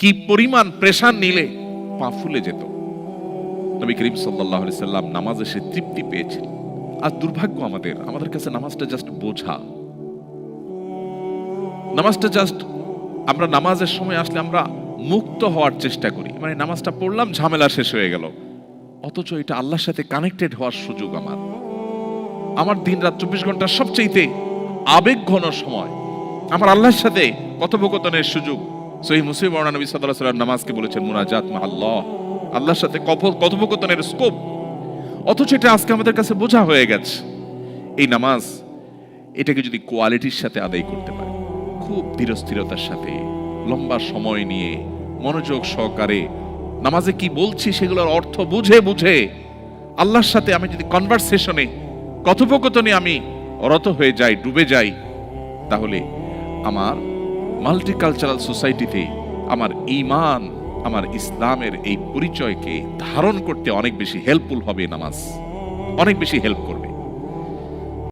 কি পরিমাণ প্রেশার নিলে পা ফুলে যেত। নবী করিম সাল্লাল্লাহু আলাইহি সাল্লাম নামাজে সে তৃপ্তি পেয়েছেন। আর দুর্ভাগ্য আমাদের কাছে নামাজটা জাস্ট বোঝা। নামাজটা জাস্ট, আমরা নামাজের সময় আসলে আমরা মুক্ত হওয়ার চেষ্টা করি, মানে নামাজটা পড়লাম ঝামেলা শেষ হয়ে গেল, অথচ এটা আল্লাহর সাথে কানেক্টেড হওয়ার সুযোগ। আমার দিন রাত 24 ঘন্টার সবচেয়ে আবেগ ঘন সময়, আমার আল্লাহর সাথে কথোপকথনের সুযোগ। সহিহ মুসলিম বর্ণনা, নবী সাল্লাল্লাহু আলাইহি ওয়াসাল্লাম নামাজকে বলেছেন মুনাজাত মা আল্লাহ, আল্লাহর সাথে কথোপকথনের স্কোপ। অথচ এটা আজকে আমাদের কাছে বোঝা হয়ে গেছে। এই নামাজ, এটাকে যদি কোয়ালিটির সাথে আদায় করতে পারে, খুব ধীরস্থিরতার সাথে, লম্বা সময় নিয়ে, মনোযোগ সহকারে নামাজে কি বলছি সেগুলোর অর্থ বুঝে বুঝে আল্লাহর সাথে আমি যদি কনভারসেশনে, কথোপকথনে আমি রত হয়ে যাই, ডুবে যাই, তাহলে আমার মাল্টিকালচারাল সোসাইটিতে আমার ঈমান, আমার ইসলামের এই পরিচয়কে ধারণ করতে অনেক বেশি হেল্পফুল হবে। নামাজ অনেক বেশি হেল্প করবে।